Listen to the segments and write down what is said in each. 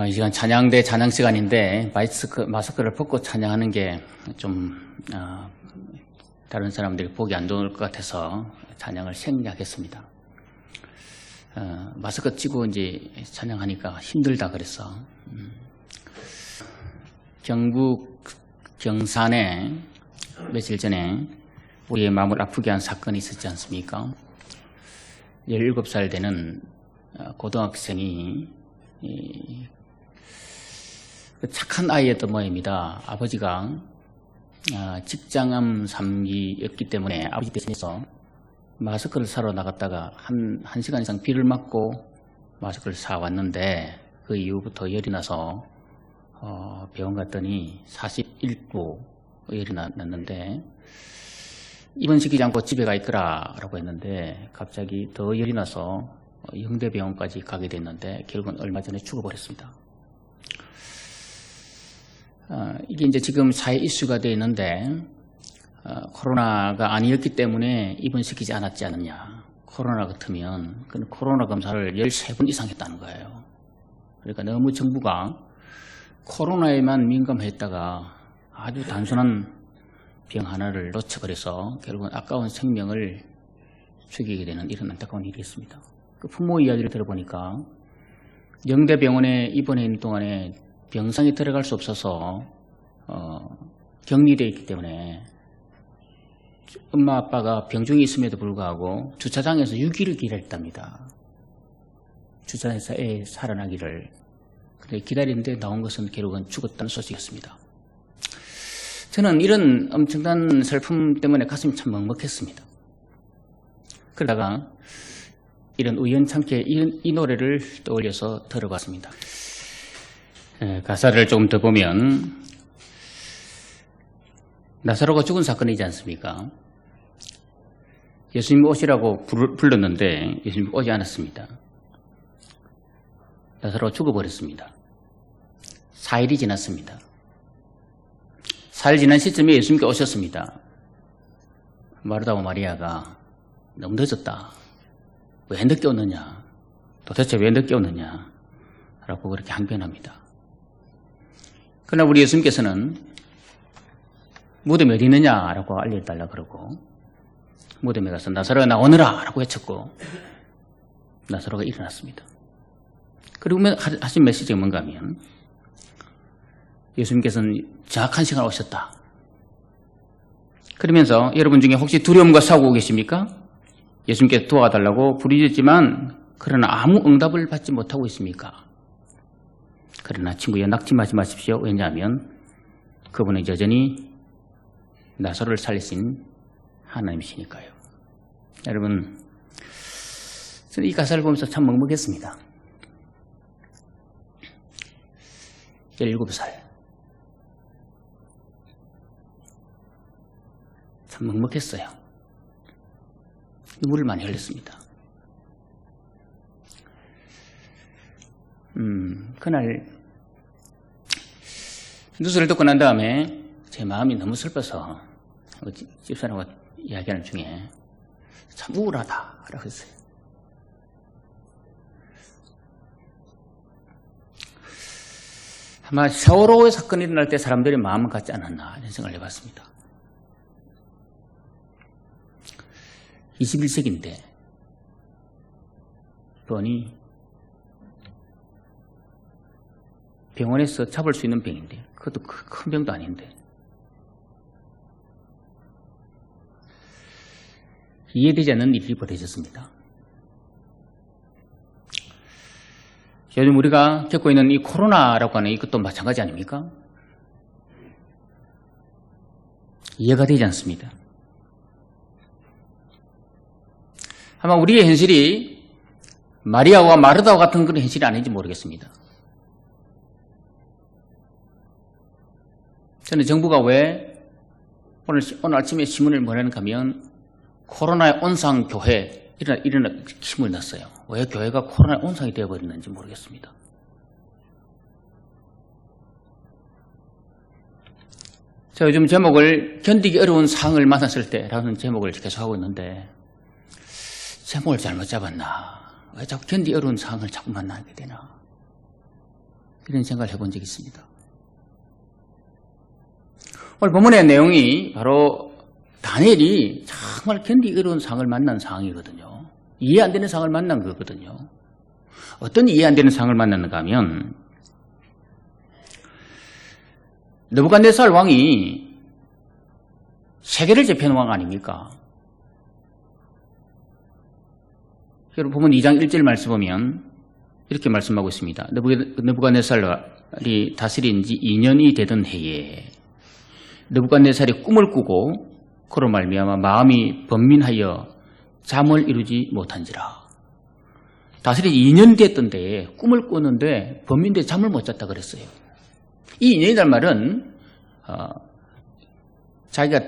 이 시간 찬양대 찬양 시간인데 마스크를 벗고 찬양하는 게 좀 다른 사람들이 보기 안 좋을 것 같아서 찬양을 생략했습니다. 마스크 찍고 이제 찬양하니까 힘들다 그래서 경북 경산에 며칠 전에 우리의 마음을 아프게 한 사건이 있었지 않습니까? 17살 되는 고등학생이 착한 아이였던 모양입니다. 아버지가 직장암 3기였기 때문에 아버지 대신해서 마스크를 사러 나갔다가 한 시간 이상 비를 맞고 마스크를 사왔는데 그 이후부터 열이 나서 병원 갔더니 41도 열이 났는데 입원시키지 않고 집에 가 있거라 라고 했는데 갑자기 더 열이 나서 영대병원까지 가게 됐는데 결국은 얼마 전에 죽어버렸습니다. 이게 이제 지금 사회 이슈가 되어 있는데 코로나가 아니었기 때문에 입원시키지 않았지 않느냐. 코로나 같으면 코로나 검사를 13번 이상 했다는 거예요. 그러니까 너무 정부가 코로나에만 민감했다가 아주 단순한 병 하나를 놓쳐버려서 결국은 아까운 생명을 죽이게 되는 이런 안타까운 일이 있습니다. 그 부모 이야기를 들어보니까 영대병원에 입원해 있는 동안에 병상에 들어갈 수 없어서 격리되어 있기 때문에 엄마 아빠가 병중에 있음에도 불구하고 주차장에서 6일을 기다렸답니다. 주차장에서 애 살아나기를. 근데 기다리는데 나온 것은 결국은 죽었다는 소식이었습니다. 저는 이런 엄청난 슬픔 때문에 가슴이 참 먹먹했습니다. 그러다가 이런 우연찮게 이 노래를 떠올려서 들어봤습니다. 가사를 조금 더 보면 나사로가 죽은 사건이지 않습니까? 예수님 오시라고 불렀는데 예수님 오지 않았습니다. 나사로가 죽어버렸습니다. 4일이 지났습니다. 4일 지난 시점에 예수님께 오셨습니다. 마르다와 마리아가 너무 늦었다. 왜 늦게 오느냐? 도대체 왜 늦게 오느냐? 라고 그렇게 항변합니다. 그러나 우리 예수님께서는 무덤이 어디 있느냐라고 알려달라 그러고 무덤에 가서 나사로가 나오너라 라고 외쳤고 나사로가 일어났습니다. 그리고 하신 메시지가 뭔가 하면 예수님께서는 정확한 시간에 오셨다. 그러면서 여러분 중에 혹시 두려움과 싸우고 계십니까? 예수님께 도와달라고 부르짖지만 그러나 아무 응답을 받지 못하고 있습니까? 그러나 친구야 낙심하지 마십시오. 왜냐하면 그분은 여전히 나사로를 살리신 하나님이시니까요. 여러분, 저는 이 가사를 보면서 참 먹먹했습니다. 17살. 참 먹먹했어요. 눈물을 많이 흘렸습니다. 그날 뉴스를 듣고 난 다음에 제 마음이 너무 슬퍼서 집사람과 이야기하는 중에 참 우울하다 라고 했어요. 아마 세월호의 사건이 일어날 때 사람들이 마음을 갖지 않았나 이런 생각을 해봤습니다. 21세기인데 보니 병원에서 잡을 수 있는 병인데 그것도 큰 병도 아닌데 이해되지 않는 일이 벌어졌습니다. 요즘 우리가 겪고 있는 이 코로나라고 하는 이것도 마찬가지 아닙니까? 이해가 되지 않습니다. 아마 우리의 현실이 마리아와 마르다와 같은 그런 현실이 아닌지 모르겠습니다. 저는 정부가 왜 오늘 아침에 신문을 뭐라는가 하면 코로나의 온상교회 이런 힘을 냈어요. 왜 교회가 코로나의 온상이 되어버렸는지 모르겠습니다. 제가 요즘 제목을 견디기 어려운 상황을 만났을 때라는 제목을 계속 하고 있는데 제목을 잘못 잡았나? 왜 자꾸 견디기 어려운 상황을 자꾸 만나게 되나? 그런 생각을 해본 적이 있습니다. 오늘 본문의 내용이 바로 다니엘이 정말 견디기 어려운 상황을 만난 상황이거든요. 이해 안 되는 상황을 만난 거거든요. 어떤 이해 안 되는 상황을 만났는가 하면 느부갓네살 왕이 세계를 제패한 왕 아닙니까? 여러분 보면 2장 1절 말씀 보면 이렇게 말씀하고 있습니다. 느부갓네살이 다스린 지 2년이 되던 해에 느부갓네살이 꿈을 꾸고 그로 말미암아 마음이 번민하여 잠을 이루지 못한지라. 다스린 2년이 됐던 데에 꿈을 꾸는데 번민돼 잠을 못 잤다 그랬어요. 이 2년이란 말은 자기가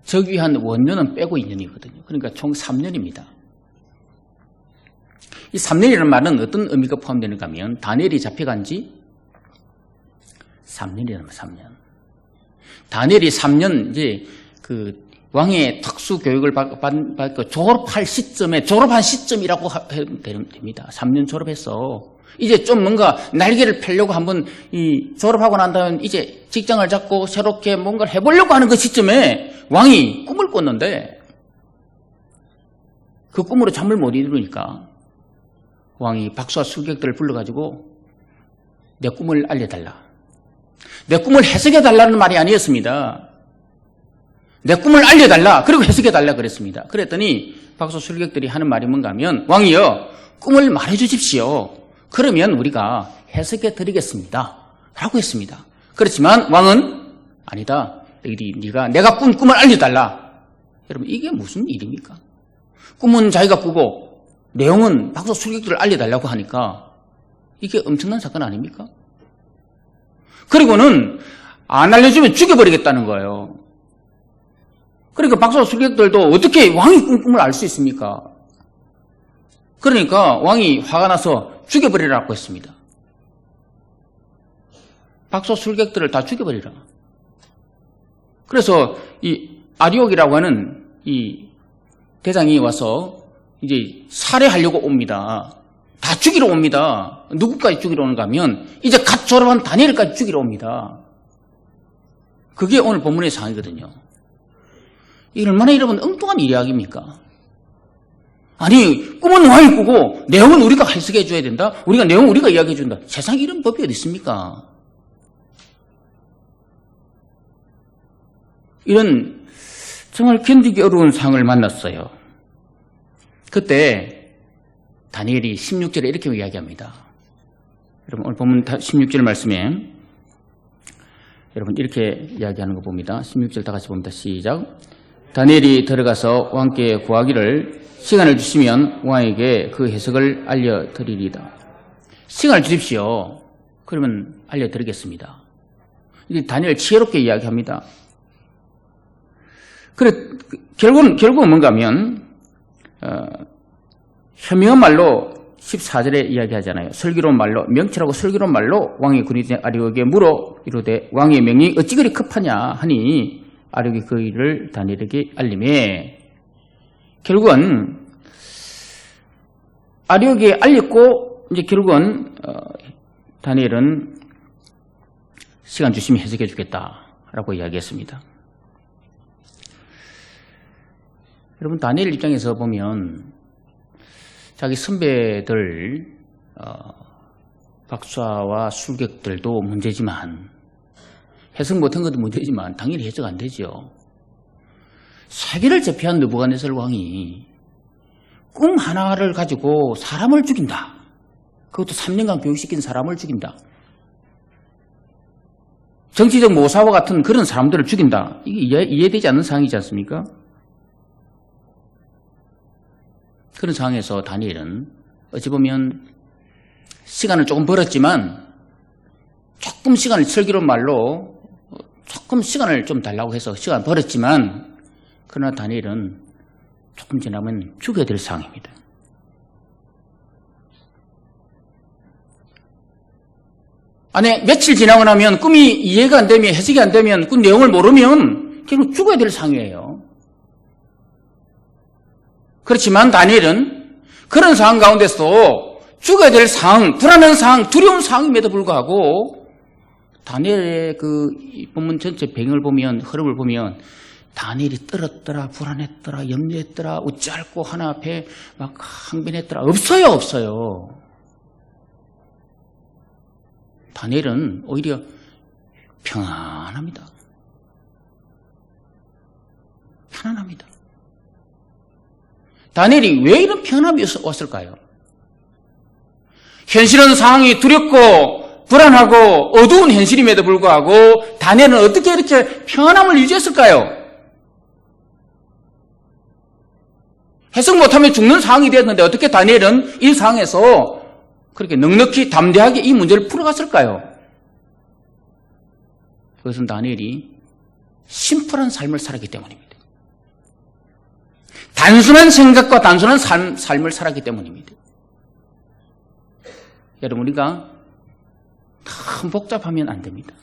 즉위한 원년은 빼고 2년이거든요. 그러니까 총 3년입니다. 이 3년이라는 말은 어떤 의미가 포함되는가 하면 다니엘이 잡혀간 지 3년이라는 말, 3년. 다니엘이 3년 이제 그 왕의 특수 교육을 받고 졸업한 시점이라고 해도 됩니다. 3년 졸업했어. 이제 좀 뭔가 날개를 펴려고 한번 졸업하고 난 다음에 이제 직장을 잡고 새롭게 뭔가를 해보려고 하는 그 시점에 왕이 꿈을 꿨는데 그 꿈으로 잠을 못 이루니까 왕이 박수와 술객들을 불러가지고 내 꿈을 알려달라. 내 꿈을 해석해달라는 말이 아니었습니다. 내 꿈을 알려달라. 그리고 해석해달라 그랬습니다. 그랬더니 박수 술객들이 하는 말이 뭔가 하면 왕이여 꿈을 말해주십시오. 그러면 우리가 해석해드리겠습니다. 라고 했습니다. 그렇지만 왕은 아니다. 네가 내가 꾼 꿈을 알려달라. 여러분 이게 무슨 일입니까? 꿈은 자기가 꾸고 내용은 박수 술객들을 알려달라고 하니까 이게 엄청난 사건 아닙니까? 그리고는 안 알려주면 죽여버리겠다는 거예요. 그러니까 박수 술객들도 어떻게 왕이 꾼 꿈을 알 수 있습니까? 그러니까 왕이 화가 나서 죽여버리라고 했습니다. 박수 술객들을 다 죽여버리라. 그래서 이 아리옥이라고 하는 이 대장이 와서 이제 살해하려고 옵니다. 다 죽이러 옵니다. 누구까지 죽이러 오는가 하면 이제 갓 졸업한 다니엘까지 죽이러 옵니다. 그게 오늘 본문의 상황이거든요. 이게 얼마나 여러분 엉뚱한 이야기입니까? 아니 꿈은 왕이 꾸고 내용은 우리가 해석해 줘야 된다. 내용은 우리가 이야기해 준다. 세상에 이런 법이 어디 있습니까? 이런 정말 견디기 어려운 상황을 만났어요. 그때 다니엘이 16절에 이렇게 이야기합니다. 여러분 오늘 본문 16절 말씀에 여러분 이렇게 이야기하는 거 봅니다. 16절 다 같이 봅니다. 시작. 다니엘이 들어가서 왕께 구하기를 시간을 주시면 왕에게 그 해석을 알려드리리다. 시간을 주십시오. 그러면 알려드리겠습니다. 이제 다니엘 지혜롭게 이야기합니다. 그래 결국은 뭔가 하면 현명한 말로 14절에 이야기하잖아요. 슬기로운 말로 명철하고 슬기로운 말로 왕의 군이 된 아리옥에게 물어 이르되 왕의 명이 어찌 그리 급하냐 하니 아리옥이 그 일을 다니엘에게 알림해. 결국은 아리옥에 알렸고 이제 결국은 다니엘은 시간 주시면 해석해 주겠다라고 이야기했습니다. 여러분 다니엘 입장에서 보면 자기 선배들 박사와 술객들도 문제지만 해석 못한 것도 문제지만 당연히 해석 안 되죠. 세계를 제패한 느부갓네살 왕이 꿈 하나를 가지고 사람을 죽인다. 그것도 3년간 교육시킨 사람을 죽인다. 정치적 모사와 같은 그런 사람들을 죽인다. 이게 이해되지 않는 상황이지 않습니까? 그런 상황에서 다니엘은 어찌 보면 시간을 조금 벌었지만 조금 시간을 슬기로운 말로 조금 시간을 좀 달라고 해서 시간을 벌었지만 그러나 다니엘은 조금 지나면 죽어야 될 상황입니다. 아니 며칠 지나고 나면 꿈이 이해가 안 되면 해석이 안 되면 그 내용을 모르면 결국 죽어야 될 상황이에요. 그렇지만 다니엘은 그런 상황 가운데서 죽어야 될 상황, 불안한 상황, 두려운 상황임에도 불구하고 다니엘의 그 본문 전체 배경을 보면, 흐름을 보면 다니엘이 떨었더라, 불안했더라, 염려했더라, 어찌할꼬 하나 앞에 막 항변했더라. 없어요. 다니엘은 오히려 평안합니다. 편안합니다. 다니엘이 왜 이런 평안함이 왔을까요? 현실은 상황이 두렵고 불안하고 어두운 현실임에도 불구하고 다니엘은 어떻게 이렇게 평안함을 유지했을까요? 해석 못하면 죽는 상황이 되었는데 어떻게 다니엘은 이 상황에서 그렇게 넉넉히 담대하게 이 문제를 풀어갔을까요? 그것은 다니엘이 심플한 삶을 살았기 때문입니다. 단순한 생각과 단순한 삶을 살았기 때문입니다. 여러분, 우리가 너무 복잡하면 안 됩니다.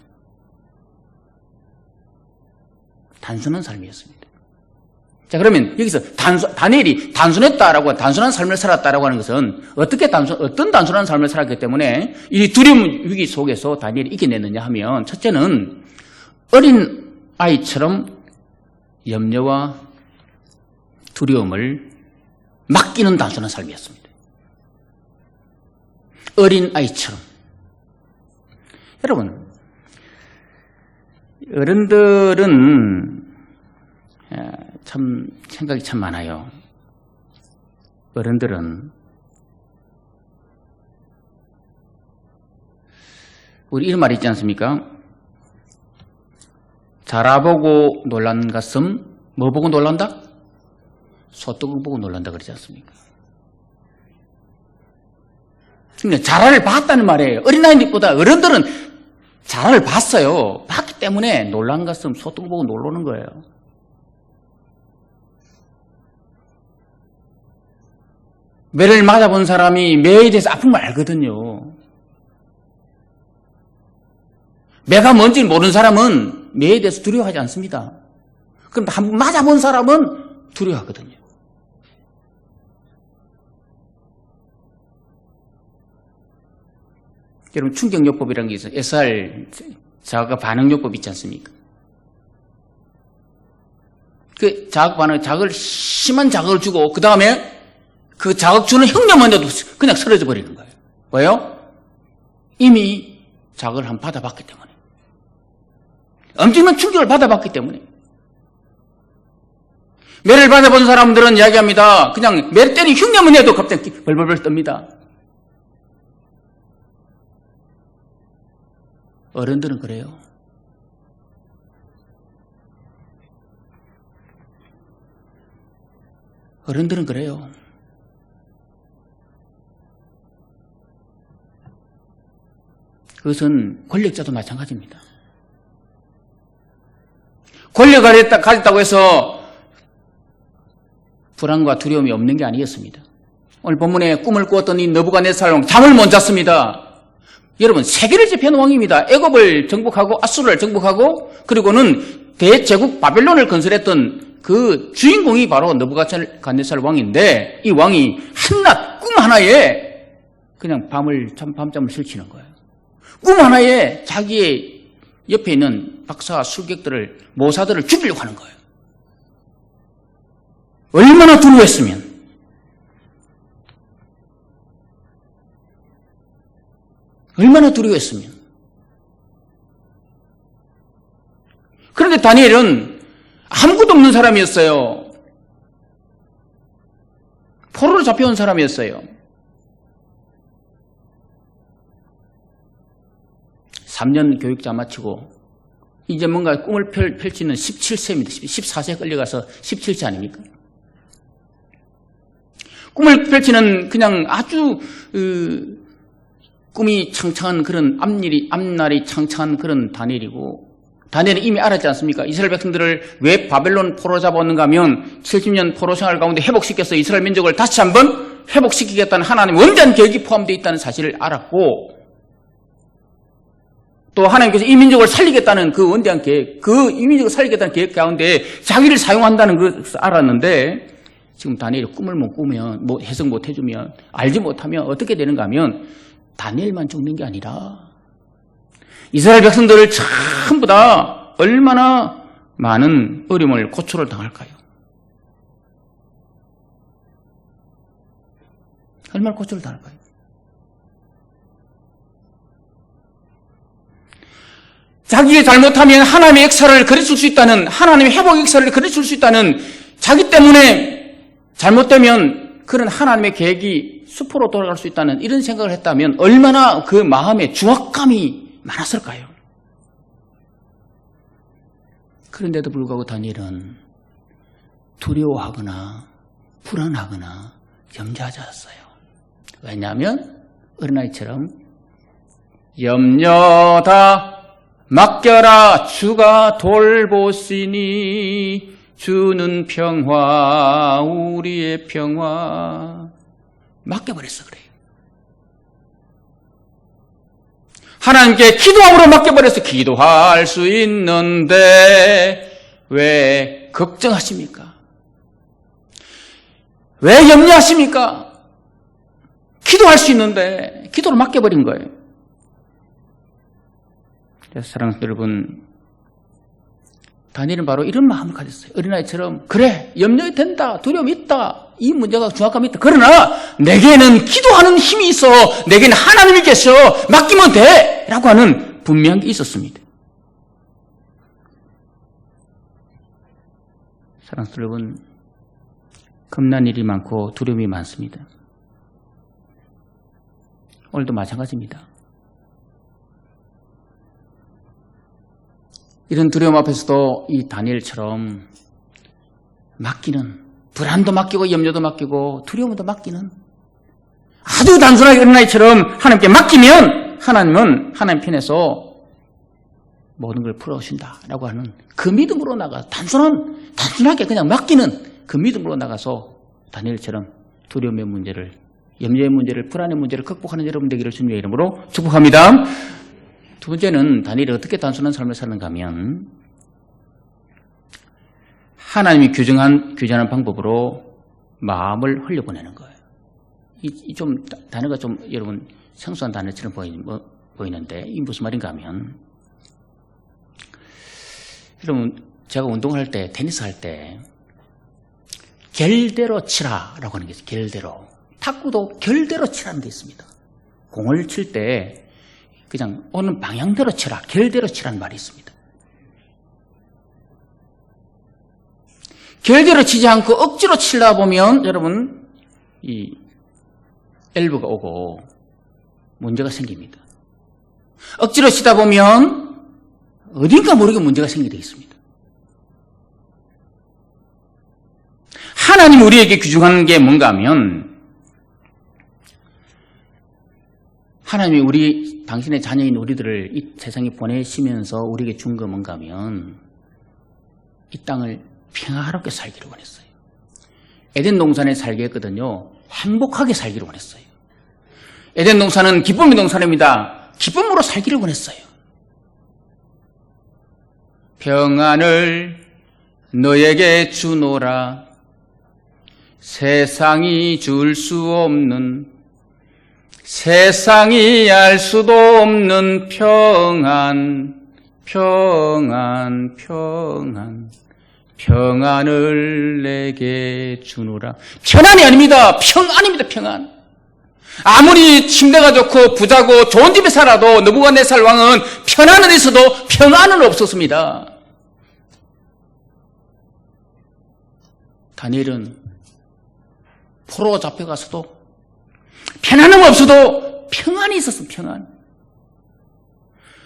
단순한 삶이었습니다. 자, 그러면 여기서 다니엘이 단순했다라고, 단순한 삶을 살았다라고 하는 것은 어떤 단순한 삶을 살았기 때문에 이 두려움 위기 속에서 다니엘이 이겨냈느냐 하면, 첫째는 어린 아이처럼 염려와 두려움을 맡기는 단순한 삶이었습니다. 어린 아이처럼. 여러분, 어른들은 참 생각이 참 많아요. 어른들은 우리 이런 말이 있지 않습니까? 자라보고 놀란 가슴, 뭐 보고 놀란다? 소떡을 보고 놀란다 그러지 않습니까? 그러니까 자라를 봤다는 말이에요. 어린아이보다 어른들은 자라를 봤어요. 봤기 때문에 놀란 가슴, 소떡을 보고 놀라는 거예요. 매를 맞아본 사람이 매에 대해서 아픔을 알거든요. 매가 뭔지 모르는 사람은 매에 대해서 두려워하지 않습니다. 그럼 한번 맞아본 사람은 두려워하거든요. 여러분, 충격요법이라는 게 있어요. SR 자가 반응요법 있지 않습니까? 그 자극 반응, 심한 자극을 주고 그 다음에 그 자극 주는 흉내만 내도 그냥 쓰러져 버리는 거예요. 왜요? 이미 자극을 한번 받아봤기 때문에. 엄청난 충격을 받아봤기 때문에. 매를 받아본 사람들은 이야기합니다. 그냥 매를 때리는 흉내만 내도 갑자기 벌벌벌 떱니다. 어른들은 그래요. 어른들은 그래요. 그것은 권력자도 마찬가지입니다. 권력을 가졌다고 해서 불안과 두려움이 없는 게 아니었습니다. 오늘 본문에 꿈을 꾸었던 이 느부갓네살 왕 잠을 못 잤습니다. 여러분, 세계를 지배하는 왕입니다. 애굽을 정복하고 아수르를 정복하고 그리고는 대제국 바벨론을 건설했던 그 주인공이 바로 느부갓네살 왕인데 이 왕이 한낮 꿈 하나에 그냥 밤잠을 설치는 거예요. 꿈 하나에 자기의 옆에 있는 박사 술객들을, 모사들을 죽이려고 하는 거예요. 얼마나 두려웠으면. 얼마나 두려웠으면. 그런데 다니엘은 아무것도 없는 사람이었어요. 포로로 잡혀온 사람이었어요. 3년 교육자 마치고 이제 뭔가 꿈을 펼치는 17세입니다. 14세에 끌려가서 17세 아닙니까? 꿈을 펼치는 그냥 아주 꿈이 창창한 그런 앞날이 창창한 그런 다니엘이고, 다니엘은 이미 알았지 않습니까? 이스라엘 백성들을 왜 바벨론 포로 잡아왔는가 하면 70년 포로 생활 가운데 회복시켜서 이스라엘 민족을 다시 한번 회복시키겠다는 하나님의 원대한 계획이 포함되어 있다는 사실을 알았고, 또 하나님께서 이 민족을 살리겠다는 그 원대한 계획, 이 민족을 살리겠다는 계획 가운데 자기를 사용한다는 것을 알았는데, 지금 다니엘이 꿈을 못 꾸면, 해석 못 해주면, 알지 못하면 어떻게 되는가 하면 다니엘만 죽는 게 아니라 이스라엘 백성들을 전부 다 얼마나 많은 어려움을 고초를 당할까요? 얼마나 고초를 당할까요? 자기가 잘못하면 하나님의 역사를 그려줄 수 있다는, 하나님의 회복 역사를 그려줄 수 있다는, 자기 때문에 잘못되면 그런 하나님의 계획이 수포로 돌아갈 수 있다는 이런 생각을 했다면 얼마나 그 마음에 중압감이 많았을까요? 그런데도 불구하고 다니엘은 두려워하거나 불안하거나 염려하지 않았어요. 왜냐하면 어린아이처럼 염려 다 맡겨라 주가 돌보시니 주는 평화 우리의 평화 맡겨버렸어 그래요. 하나님께 기도함으로 맡겨버렸어. 기도할 수 있는데 왜 걱정하십니까? 왜 염려하십니까? 기도할 수 있는데 기도를 맡겨버린 거예요. 그래서 사랑하는 여러분, 다니엘은 바로 이런 마음을 가졌어요. 어린아이처럼 그래 염려가 된다, 두려움이 있다, 이 문제가 중압감이 있다. 그러나 내게는 기도하는 힘이 있어, 내게는 하나님이 계셔, 맡기면 돼 라고 하는 분명한 게 있었습니다. 사랑하는 여러분, 겁난 일이 많고 두려움이 많습니다. 오늘도 마찬가지입니다. 이런 두려움 앞에서도 이 다니엘처럼 맡기는, 불안도 맡기고 염려도 맡기고 두려움도 맡기는, 아주 단순하게 어린아이처럼 하나님께 맡기면 하나님은 하나님 편에서 모든 걸 풀어오신다라고 하는 그 믿음으로 나가, 단순하게 그냥 맡기는 그 믿음으로 나가서 다니엘처럼 두려움의 문제를, 염려의 문제를, 불안의 문제를 극복하는 여러분 되기를 주님의 이름으로 축복합니다. 두 번째는 다니엘이 어떻게 단순한 삶을 사는가 하면 하나님이 규정하는 방법으로 마음을 흘려보내는 거예요. 좀 단어가 좀 여러분 생소한 단어처럼 보이는데 이게 무슨 말인가 하면, 여러분 제가 운동할 때, 테니스 할 때 결대로 치라라고 하는 게 있어요. 결대로. 탁구도 결대로 치라는 게 있습니다. 공을 칠 때 그냥 오는 방향대로 치라, 결대로 치라는 말이 있습니다. 결대로 치지 않고 억지로 치려다 보면 여러분 이 엘보가 오고 문제가 생깁니다. 억지로 치다 보면 어딘가 모르게 문제가 생기게 되어 있습니다. 하나님 우리에게 규정하는 게 뭔가 하면, 하나님이 당신의 자녀인 우리들을 이 세상에 보내시면서 우리에게 준 거 뭔가 하면 이 땅을 평화롭게 살기를 원했어요. 에덴 동산에 살게 했거든요. 행복하게 살기를 원했어요. 에덴 동산은 기쁨의 동산입니다. 기쁨으로 살기를 원했어요. 평안을 너에게 주노라, 세상이 줄 수 없는, 세상이 알 수도 없는 평안, 평안, 평안, 평안을 내게 주노라. 편안이 아닙니다. 평안입니다. 평안. 아무리 침대가 좋고 부자고 좋은 집에 살아도 느부갓네살 왕은 편안은 있어도 평안은 없었습니다. 다니엘은 포로가 잡혀가서도 편안함 없어도 평안이 있었습니다. 평안.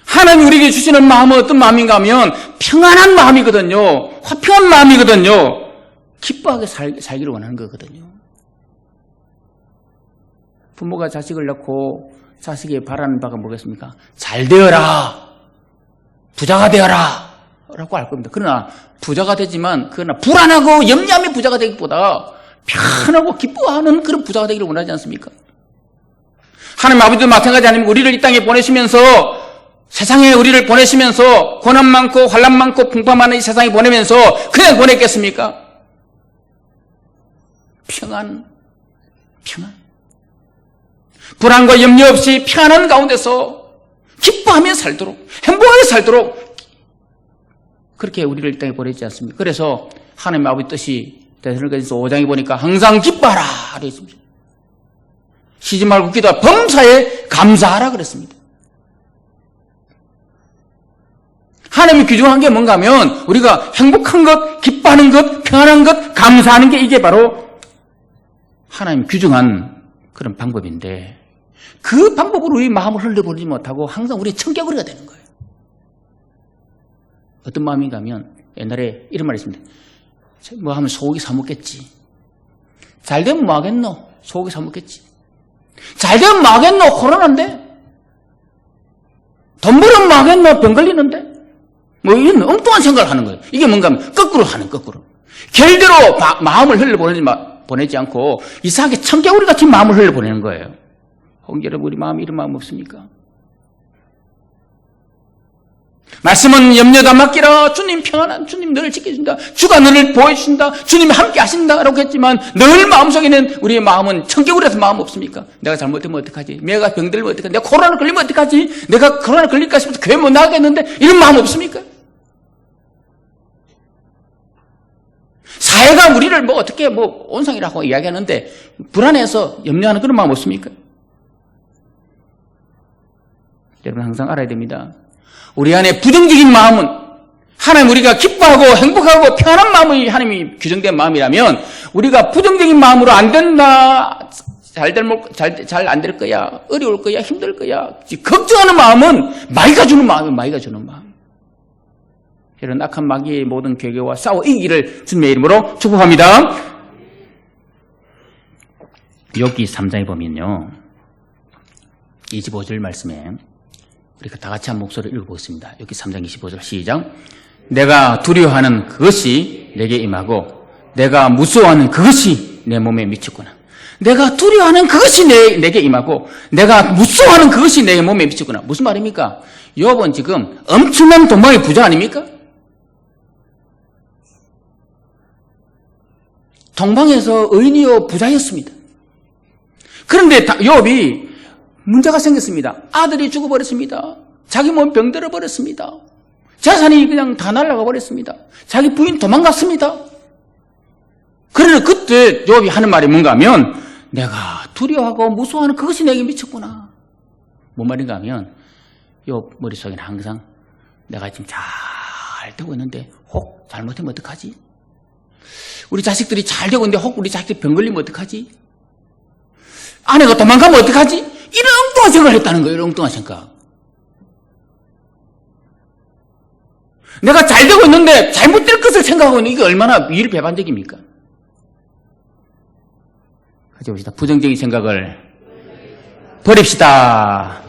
하나님 우리에게 주시는 마음은 어떤 마음인가 하면 평안한 마음이거든요. 화평한 마음이거든요. 기뻐하게 살기를 원하는 거거든요. 부모가 자식을 낳고 자식이 바라는 바가 뭐겠습니까? 잘 되어라, 부자가 되어라 라고 할 겁니다. 그러나 부자가 되지만, 그러나 불안하고 염려하며 부자가 되기보다 편하고 기뻐하는 그런 부자가 되기를 원하지 않습니까? 하나님 아버지도 마찬가지 아닙니까? 우리를 이 땅에 보내시면서, 세상에 우리를 보내시면서 고난 많고 환난 많고 풍파 많은 이 세상에 보내면서 그냥 보냈겠습니까? 평안. 불안과 염려 없이 평안한 가운데서 기뻐하며 살도록, 행복하게 살도록 그렇게 우리를 이 땅에 보내지 않습니까? 그래서 하나님 아버지 뜻이 데살로니가전서 5장에 보니까 항상 기뻐하라 그랬습니다. 쉬지 말고 기도하라. 범사에 감사하라 그랬습니다. 하나님이 규정한 게 뭔가 하면 우리가 행복한 것, 기뻐하는 것, 평안한 것, 감사하는 게 이게 바로 하나님이 규정한 그런 방법인데 그 방법으로 우리 마음을 흘려보내지 못하고 항상 우리의 청개구리가 되는 거예요. 어떤 마음인가 하면 옛날에 이런 말이 있습니다. 뭐 하면 소고기 사 먹겠지. 잘 되면 뭐 하겠노? 소고기 사 먹겠지. 잘 되면 뭐 하겠노? 코로나인데. 돈 벌으면 뭐 하겠노? 병 걸리는데. 뭐 이런 엉뚱한 생각을 하는 거예요. 이게 뭔가 하면 거꾸로 하는 거꾸로. 결대로 마음을 흘려보내지 않고 이상하게 청개구리 같은 마음을 흘려보내는 거예요. 혹 여러분 우리 마음에 이런 마음 없습니까? 말씀은 염려도 안 맡기라. 주님 평안한 주님 너를 지켜준다. 주가 너를 보여주신다. 주님이 함께 하신다라고 했지만 늘 마음속에는 우리의 마음은 청개구리라서 마음 없습니까? 내가 잘못되면 어떡하지? 내가 병들면 어떡하지? 내가 코로나 걸리면 어떡하지? 내가 코로나 걸릴까 싶어서 교회 못 나가겠는데 이런 마음 없습니까? 사회가 우리를 뭐 어떻게 뭐 온상이라고 이야기하는데 불안해서 염려하는 그런 마음 없습니까? 여러분 항상 알아야 됩니다. 우리 안에 부정적인 마음은 하나님 우리가 기뻐하고 행복하고 평안한 마음이 하나님이 규정된 마음이라면 우리가 부정적인 마음으로 안 된다, 잘 안 될 거야, 어려울 거야, 힘들 거야 걱정하는 마음은 마귀가 주는 마음이에요. 마귀가 주는 마음. 이런 악한 마귀의 모든 괴계와 싸워 이기기를 주님의 이름으로 축복합니다. 욥기 3장에 보면요 25절 말씀에 우리가 다 같이 한 목소리를 읽어보겠습니다. 욥기 3장 25절 시작. 내가 두려워하는 그것이 내게 임하고 내가 무서워하는 그것이 내 몸에 미쳤구나. 내가 두려워하는 그것이 내게 임하고 내가 무서워하는 그것이 내 몸에 미쳤구나. 무슨 말입니까? 욥은 지금 엄청난 돈방의 부자 아닙니까? 동방에서 의인이요 부자였습니다. 그런데 욥이 문제가 생겼습니다. 아들이 죽어버렸습니다. 자기 몸 병들어 버렸습니다. 재산이 그냥 다 날아가 버렸습니다. 자기 부인 도망갔습니다. 그러나 그때 욥이 하는 말이 뭔가 하면 내가 두려워하고 무서워하는 그것이 내게 미쳤구나. 뭔 말인가 하면 욥 머릿속에는 항상 내가 지금 잘 되고 있는데 혹 잘못하면 어떡하지? 우리 자식들이 잘 되고 있는데 혹 우리 자식들이 병 걸리면 어떡하지? 아내가 도망가면 어떡하지? 이런 엉뚱한 생각을 했다는 거예요. 이런 엉뚱한 생각. 내가 잘 되고 있는데 잘못될 것을 생각하고 있는 이게 얼마나 위일배반적입니까? 같이 봅시다. 부정적인 생각을 버립시다.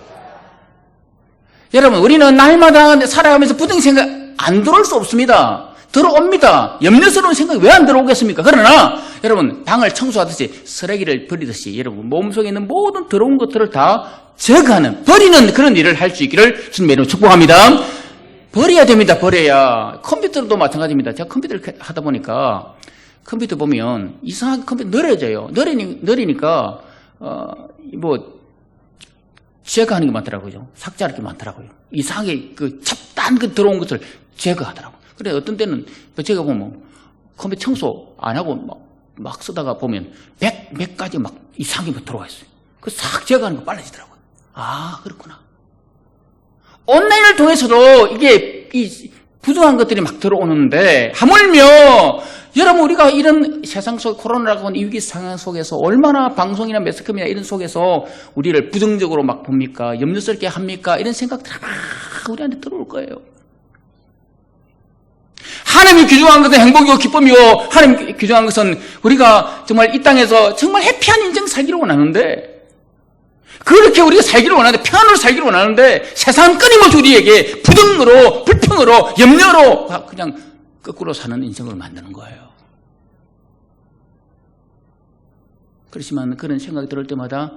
여러분 우리는 날마다 살아가면서 부정적인 생각 안 들어올 수 없습니다. 들어옵니다. 염려스러운 생각이 왜 안 들어오겠습니까? 그러나 여러분 방을 청소하듯이 쓰레기를 버리듯이 여러분 몸속에 있는 모든 더러운 것들을 다 제거하는 버리는 그런 일을 할 수 있기를 주님의 이름으로 축복합니다. 버려야 됩니다. 버려야. 컴퓨터도 마찬가지입니다. 제가 컴퓨터를 하다 보니까 컴퓨터 보면 이상하게 컴퓨터 느려져요. 느리니까 뭐 제거하는 게 많더라고요. 삭제하는 게 많더라고요. 이상하게 그 잡다한 그 들어온 것을 제거하더라고요. 그래 어떤 때는 제가 보면 컴퓨터 청소 안 하고 막 쓰다가 보면 몇 가지 막 이상하게 들어와 있어요. 그 싹 제거하는 거 빨라지더라고요. 아 그렇구나. 온라인을 통해서도 이게 이 부정한 것들이 막 들어오는데 하물며 여러분 우리가 이런 세상 속 코로나라고 하는 이 위기 상황 속에서 얼마나 방송이나 매스컴이나 이런 속에서 우리를 부정적으로 막 봅니까? 염려스럽게 합니까? 이런 생각들이 막 우리한테 들어올 거예요. 하나님이 규정한 것은 행복이고 기쁨이고 하나님이 규정한 것은 우리가 정말 이 땅에서 정말 해피한 인생 살기를 원하는데 그렇게 우리가 살기를 원하는데 평안으로 살기를 원하는데 세상은 끊임없이 우리에게 부정으로 불평으로 염려로 그냥 거꾸로 사는 인생을 만드는 거예요. 그렇지만 그런 생각이 들을 때마다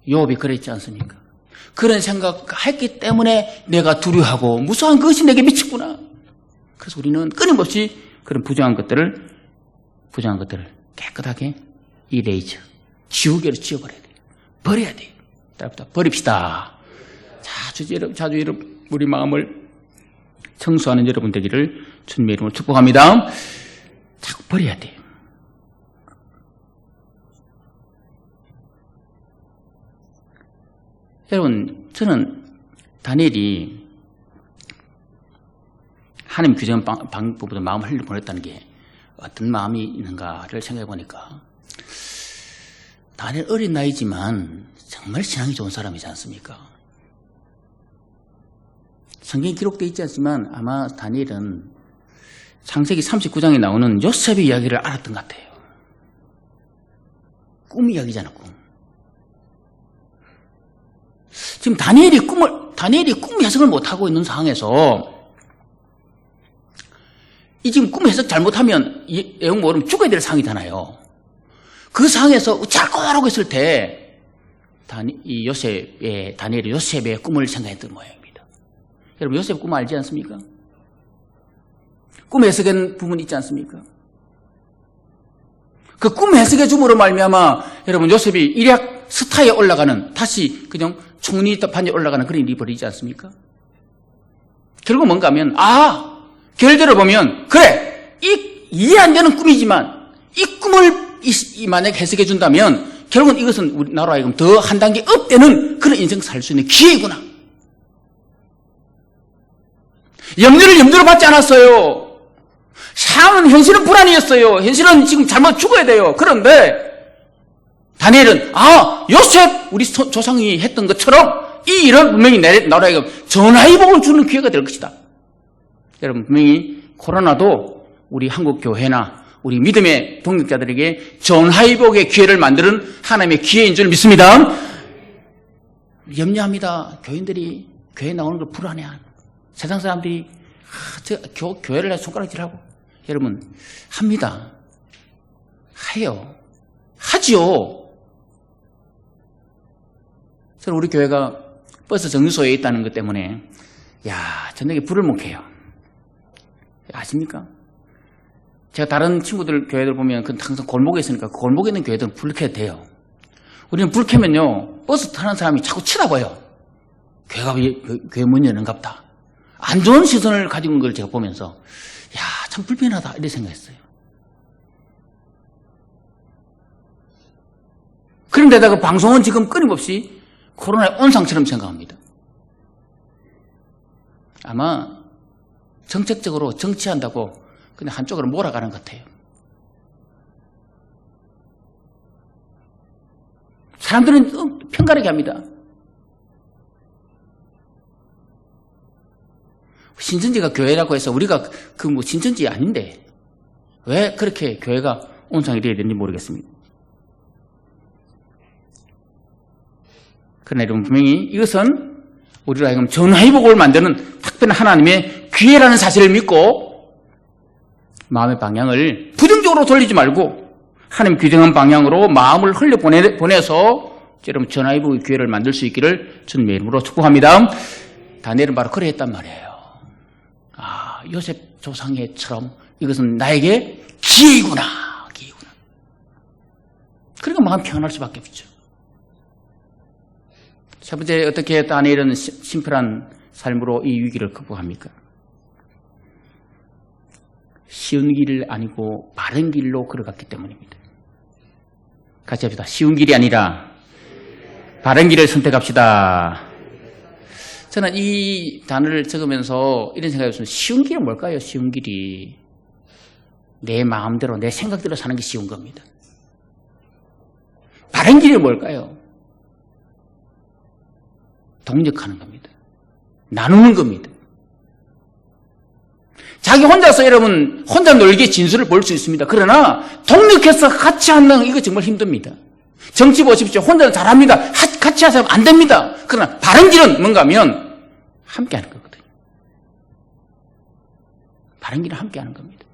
욥이 그랬지 않습니까? 그런 생각했기 때문에 내가 두려워하고 무서워한 것이 내게 미치구나. 그래서 우리는 끊임없이 그런 부정한 것들을 깨끗하게 이레이저. 지우개로 지워버려야 돼요. 버려야 돼요. 따라붙어 버립시다. 자주 여러분, 우리 마음을 청소하는 여러분 되기를 주님의 이름으로 축복합니다. 자꾸 버려야 돼요. 여러분, 저는 다니엘이 하나님 규정한 방법으로 마음을 흘려보냈다는 게 어떤 마음이 있는가를 생각해 보니까 다니엘 어린 나이지만 정말 신앙이 좋은 사람이지 않습니까? 성경에 기록되어 있지 않지만 아마 다니엘은 창세기 39장에 나오는 요셉의 이야기를 알았던 것 같아요. 꿈 이야기잖아, 꿈. 지금 다니엘이 꿈 해석을 못하고 있는 상황에서 이 지금 꿈 해석 잘못하면 내용 모르면 죽어야 될 상황이잖아요. 그 상황에서 자꾸하라고 했을 때 다니엘이 요셉의 꿈을 생각했던 모양입니다. 여러분, 요셉 꿈 알지 않습니까? 꿈 해석한 부분 있지 않습니까? 그 꿈 해석의 줌으로 말미암아 여러분 요셉이 일약 스타에 올라가는, 다시 그냥 총리 판에 올라가는 그런 일이 벌이지 않습니까? 결국 뭔가 하면 결대로 보면 그래, 이해 안 되는 꿈이지만 이 꿈을 만약에 해석해 준다면 결국은 이것은 우리나라 하여금 더 한 단계 업되는 그런 인생 살 수 있는 기회구나. 염려를 받지 않았어요. 상황은, 현실은 불안이었어요. 현실은 지금 잘못 죽어야 돼요. 그런데 다니엘은 요셉 우리 조상이 했던 것처럼 이 일은 분명히 나라에 전화위복을 주는 기회가 될 것이다. 여러분, 분명히 코로나도 우리 한국 교회나 우리 믿음의 동역자들에게 전화위복의 기회를 만드는 하나님의 기회인 줄 믿습니다. 염려합니다. 교인들이 교회 나오는 걸 불안해하는, 세상 사람들이 교회를 손가락질하고. 여러분, 합니다. 해요. 하지요. 저는 우리 교회가 버스 정류소에 있다는 것 때문에 저녁에 불을 못 켜요. 아십니까? 제가 다른 친구들 교회들 보면 항상 골목에 있으니까 그 골목에 있는 교회들은 불 켜도 돼요. 우리는 불 켜면요, 버스 타는 사람이 자꾸 쳐다봐요. 교회가 교회 문 여는가 보다. 안 좋은 시선을 가지고 있는 걸 제가 보면서 참 불편하다 이렇게 생각했어요. 그런데다가 방송은 지금 끊임없이 코로나의 온상처럼 생각합니다. 아마 정책적으로 정치한다고 그냥 한쪽으로 몰아가는 것 같아요. 사람들은 편가르게 합니다. 신천지가 교회라고 해서 우리가 신천지 아닌데 왜 그렇게 교회가 온상이 되어야 되는지 모르겠습니다. 그러나 여러분, 분명히 이것은 우리로 하여금 전화위복을 만드는 특별한 하나님의 기회라는 사실을 믿고 마음의 방향을 부정적으로 돌리지 말고 하나님 규정한 방향으로 마음을 흘려보내서 여러분 전화위복의 기회를 만들 수 있기를 주님의 이름으로 축복합니다. 다니엘은 바로 그래 했단 말이에요. 요셉 조상의처럼 이것은 나에게 기회구나. 그러니까 마음 평안할 수밖에 없죠. 세 번째, 어떻게 다니엘은 심플한 삶으로 이 위기를 극복합니까? 쉬운 길 아니고 바른 길로 걸어갔기 때문입니다. 같이 합시다. 쉬운 길이 아니라 바른 길을 선택합시다. 저는 이 단어를 적으면서 이런 생각이 들었습니다. 쉬운 길은 뭘까요? 쉬운 길이 내 마음대로 내 생각대로 사는 게 쉬운 겁니다. 바른 길이 뭘까요? 동력하는 겁니다. 나누는 겁니다. 자기 혼자서 여러분 혼자 놀기에 진수를 볼 수 있습니다. 그러나 동력해서 같이 하는 이거 정말 힘듭니다. 정치 보십시오. 혼자 잘합니다. 같이 하세요. 안 됩니다. 그러나 바른 길은 뭔가 하면 함께 하는 거거든요. 바른 길은 함께 하는 겁니다.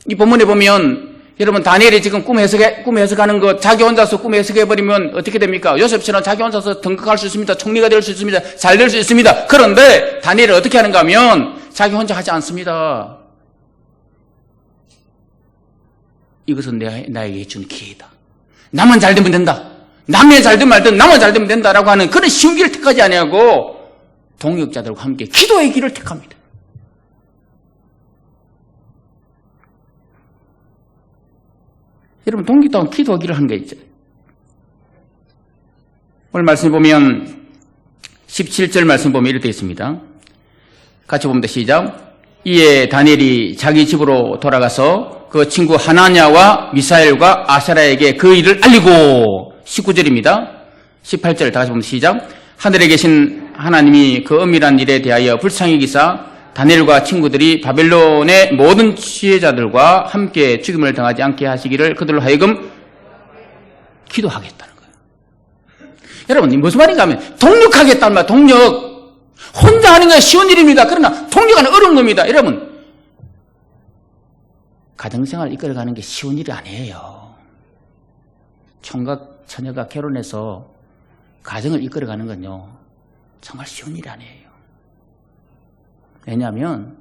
이 본문에 보면 여러분 다니엘이 지금 꿈 해석하는 것, 자기 혼자서 꿈 해석해버리면 어떻게 됩니까? 요셉처럼 자기 혼자서 등극할 수 있습니다. 총리가 될 수 있습니다. 잘 될 수 있습니다. 그런데 다니엘이 어떻게 하는가 하면 자기 혼자 하지 않습니다. 이것은 나에게 준 기회다. 나만 잘 되면 된다. 남이 잘 되면 말든 나만 잘 되면 된다라고 하는 그런 쉬운 길을 택하지 아니하고 동역자들과 함께 기도의 길을 택합니다. 여러분, 동기도 기도의 길을 한 게 있죠. 오늘 말씀 보면 17절 말씀 보면 이렇게 되어 있습니다. 같이 봅니다. 시작. 이에 다니엘이 자기 집으로 돌아가서 그 친구 하나냐와 미사엘과 아사랴에게 그 일을 알리고 19절입니다. 18절 다시 보면 시작. 하늘에 계신 하나님이 그 은밀한 일에 대하여 불쌍히 기사 다니엘과 친구들이 바벨론의 모든 지혜자들과 함께 죽임을 당하지 않게 하시기를 그들로 하여금 기도하겠다는 거예요. 여러분, 무슨 말인가 하면 동력하겠다는 말, 동력. 혼자 하는 건 쉬운 일입니다. 그러나 동력하는 어려운 겁니다. 여러분, 가정생활을 이끌어가는 게 쉬운 일이 아니에요. 총각 처녀가 결혼해서 가정을 이끌어가는 건요, 정말 쉬운 일이 아니에요. 왜냐하면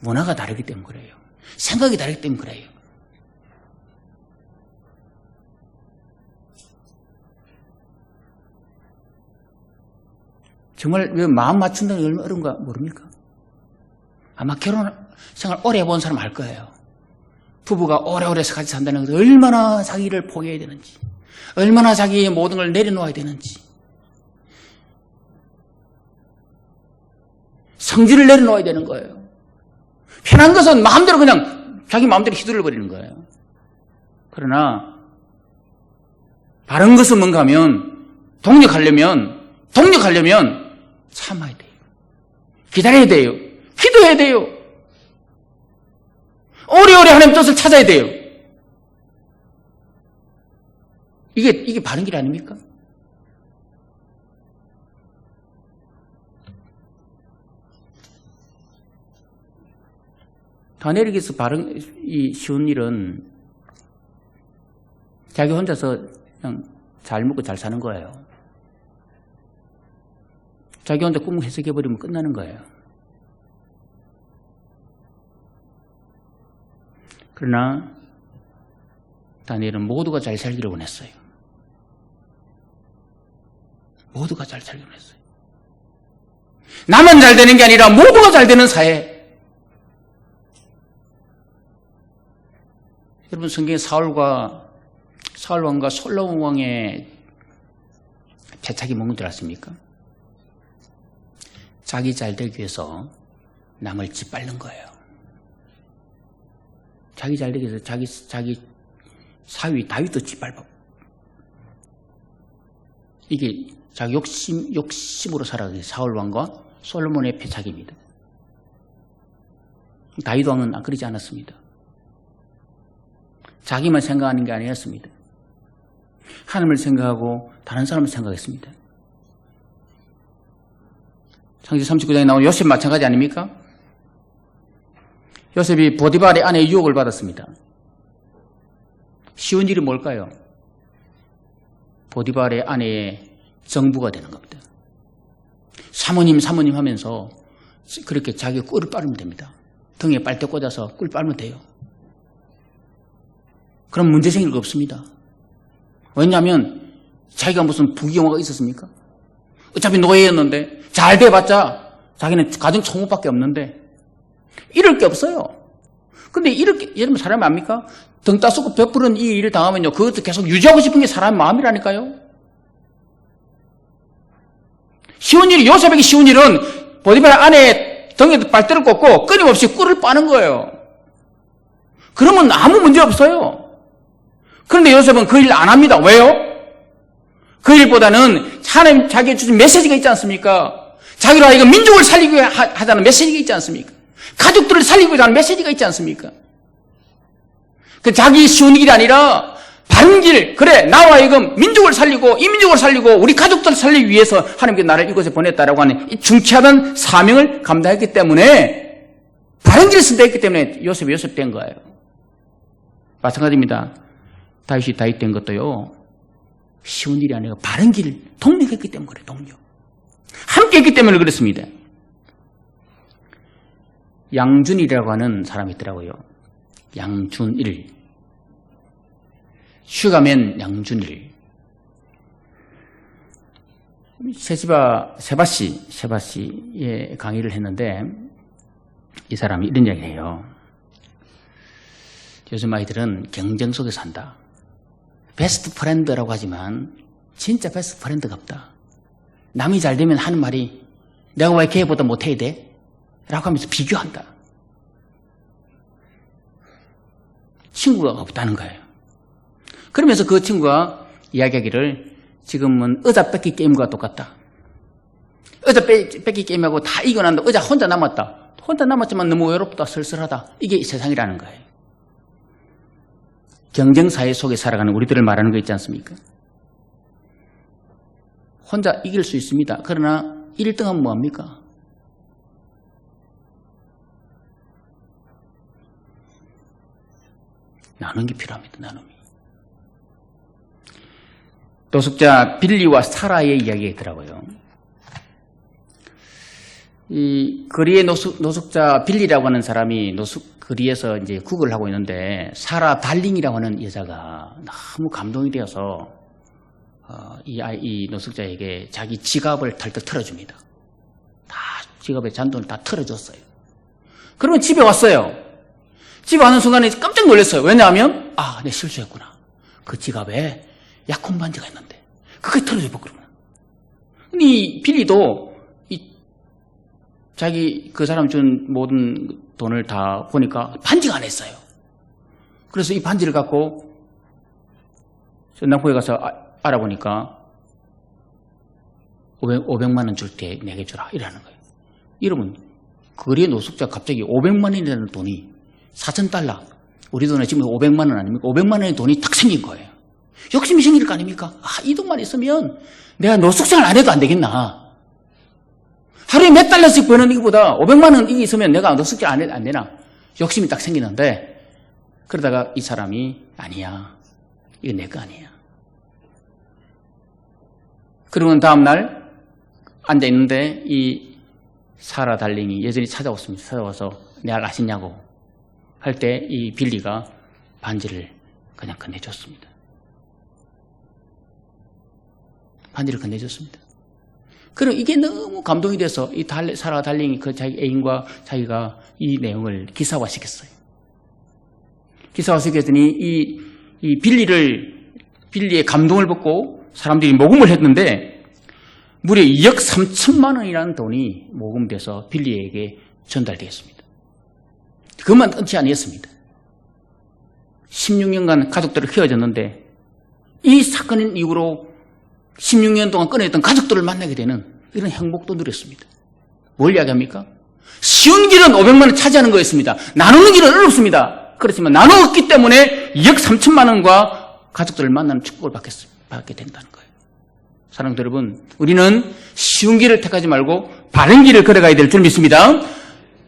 문화가 다르기 때문에 그래요. 생각이 다르기 때문에 그래요. 정말 왜 마음 맞춘다는 게 얼마나 어려운가 모릅니까? 아마 결혼 생활 오래 해본 사람 알 거예요. 부부가 오래오래 같이 산다는 것은 얼마나 자기를 포기해야 되는지, 얼마나 자기의 모든 걸 내려놓아야 되는지, 성질을 내려놓아야 되는 거예요. 편한 것은 마음대로 그냥 자기 마음대로 휘둘러 버리는 거예요. 그러나 바른 것은 뭔가 하면 동력하려면 참아야 돼요. 기다려야 돼요. 기도해야 돼요. 오래오래 하나님 뜻을 찾아야 돼요. 이게 바른 길 아닙니까? 다니엘에게서 이 쉬운 일은 자기 혼자서 그냥 잘 먹고 잘 사는 거예요. 자기 혼자 꿈을 해석해버리면 끝나는 거예요. 그러나 다니엘은 모두가 잘 살기를 원했어요. 모두가 잘 살기를 원했어요. 나만 잘 되는 게 아니라 모두가 잘 되는 사회. 여러분, 성경에 사울 왕과 솔로몬 왕의 패착이 뭔 줄 아십니까? 자기 잘 되기 위해서 남을 짓밟는 거예요. 자기 잘 되기 위해서 자기 사위 다윗도 짓밟아. 이게 자기 욕심으로 살아가는 사울 왕과 솔로몬의 패착입니다. 다윗 왕은 그러지 않았습니다. 자기만 생각하는 게 아니었습니다. 하나님을 생각하고 다른 사람을 생각했습니다. 창세기 39장에 나온 요셉 마찬가지 아닙니까? 요셉이 보디발의 아내의 유혹을 받았습니다. 쉬운 일이 뭘까요? 보디발의 아내의 정부가 되는 겁니다. 사모님 하면서 그렇게 자기 꿀을 빨으면 됩니다. 등에 빨대 꽂아서 꿀 빨면 돼요. 그럼 문제 생길 거 없습니다. 왜냐하면 자기가 무슨 부귀영화가 있었습니까? 어차피 노예였는데 잘 돼봤자 자기는 가정 총무밖에 없는데 이럴 게 없어요. 근데 이렇게 여러분 사람이 압니까? 등 따쓰고 베푸는 이 일을 당하면요, 그것도 계속 유지하고 싶은 게 사람의 마음이라니까요. 쉬운 일이, 요셉에게 쉬운 일은 보디발 아내의 등에 빨대를 꽂고 끊임없이 꿀을 빠는 거예요. 그러면 아무 문제 없어요. 그런데 요셉은 그 일 안 합니다. 왜요? 그 일보다는 하나님 자기가 주신 메시지가 있지 않습니까? 자기로 하여금 민족을 살리기 하자는 메시지가 있지 않습니까? 가족들을 살리고자 하는 메시지가 있지 않습니까? 그 자기 쉬운 길이 아니라 바른 길, 그래 나와 하여금 민족을 살리고 이 민족을 살리고 우리 가족들을 살리기 위해서 하나님께 나를 이곳에 보냈다라고 하는 이 중차한 사명을 감당했기 때문에 바른 길을 선택했기 때문에 요셉이 된 거예요. 마찬가지입니다. 다윗이 다윗 된 것도요, 쉬운 일이 아니라 바른 길, 동력했기 때문에 그래요. 동력. 함께 했기 때문에 그렇습니다. 양준일이라고 하는 사람이 있더라고요. 양준일. 슈가맨 양준일, 세바씨의 강의를 했는데 이 사람이 이런 이야기를 해요. 요즘 아이들은 경쟁 속에 산다. 베스트 프렌드라고 하지만 진짜 베스트 프렌드가 없다. 남이 잘 되면 하는 말이 내가 왜 걔보다 못해야 돼? 라고 하면서 비교한다. 친구가 없다는 거예요. 그러면서 그 친구가 이야기하기를 지금은 의자 뺏기 게임과 똑같다. 의자 뺏기 게임하고 다 이겨난다. 의자 혼자 남았다. 혼자 남았지만 너무 외롭다, 쓸쓸하다. 이게 세상이라는 거예요. 경쟁사회 속에 살아가는 우리들을 말하는 거 있지 않습니까? 혼자 이길 수 있습니다. 그러나 1등은 뭐합니까? 나누는 게 필요합니다. 나눔이. 노숙자 빌리와 사라의 이야기가 있더라고요. 이 거리의 노숙자 빌리라고 하는 사람이 거리에서 이제 구걸을 하고 있는데 사라 달링이라고 하는 여자가 너무 감동이 되어서 이 노숙자에게 자기 지갑을 털떡 털어줍니다. 다 지갑에 잔돈을 다 털어줬어요. 그러면 집에 왔어요. 집에 와는 순간에 깜짝 놀랐어요. 왜냐하면 내 실수했구나. 그 지갑에 약혼 반지가 있는데 그걸 털어줘봐 그러면. 근데 이 빌리도 자기 그 사람 준 모든 돈을 다 보니까 반지가 안 했어요. 그래서 이 반지를 갖고 전당포에 가서 알아보니까 500만 원 줄 때 내게 주라 이러는 거예요. 이러면 거리의 노숙자 갑자기 500만 원이라는 돈이 4,000달러, 우리 돈에 지금 500만 원 아닙니까? 500만 원의 돈이 딱 생긴 거예요. 욕심이 생길 거 아닙니까? 이 돈만 있으면 내가 노숙생을 안 해도 안 되겠나? 하루에 몇 달러씩 버는 이거보다 500만 원 이게 있으면 내가 노숙자 안 해도 안 되나? 욕심이 딱 생기는데 그러다가 이 사람이 아니야. 이거 내 거 아니야. 그러면 다음날 앉아있는데 이 사라 달링이 여전히 찾아왔습니다. 찾아와서 내가 아시냐고 할 때 이 빌리가 반지를 그냥 건네줬습니다. 반지를 건네줬습니다. 그럼 이게 너무 감동이 돼서 이 사라 달링이 그 자기 애인과 자기가 이 내용을 기사화시켰어요. 기사화시켰더니 이 빌리의 감동을 받고 사람들이 모금을 했는데 무려 2억 3천만 원이라는 돈이 모금돼서 빌리에게 전달되었습니다. 그것만 끝이 아니었습니다. 16년간 가족들을 키워줬는데 이 사건 이후로 16년 동안 끊어있던 가족들을 만나게 되는 이런 행복도 누렸습니다. 뭘 이야기합니까? 쉬운 길은 500만 원 차지하는 거였습니다. 나누는 길은 어렵습니다. 그렇지만 나누었기 때문에 2억 3천만 원과 가족들을 만나는 축복을 받게 된다는 거예요. 사랑하는 여러분, 우리는 쉬운 길을 택하지 말고 바른 길을 걸어가야 될 줄 믿습니다.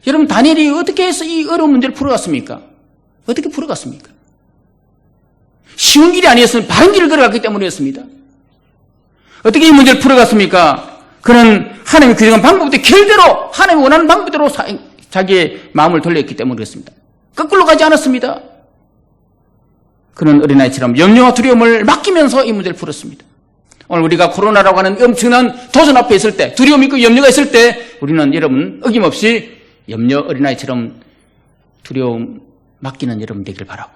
여러분, 다니엘이 어떻게 해서 이 어려운 문제를 풀어갔습니까? 어떻게 풀어갔습니까? 쉬운 길이 아니었으면 바른 길을 걸어갔기 때문이었습니다. 어떻게 이 문제를 풀어갔습니까? 그는 하나님이 규정한 방법대 결대로 하나님이 원하는 방법대로 자기의 마음을 돌렸기 때문에 그렇습니다. 거꾸로 가지 않았습니다. 그는 어린아이처럼 염려와 두려움을 맡기면서 이 문제를 풀었습니다. 오늘 우리가 코로나라고 하는 엄청난 도전 앞에 있을 때, 두려움이 있고 염려가 있을 때 우리는 여러분 어김없이 염려 어린아이처럼 두려움 맡기는 여러분 되길 바라고,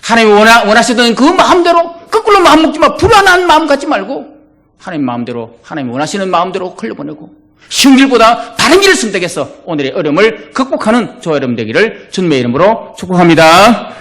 하나님이 원하시던 그 마음대로 거꾸로 마음 먹지 마, 불안한 마음 갖지 말고 하나님 마음대로, 하나님이 원하시는 마음대로 흘려보내고 쉬운 길보다 바른 길을 선택해서 오늘의 어려움을 극복하는 저와 여러분 되기를 주님의 이름으로 축복합니다.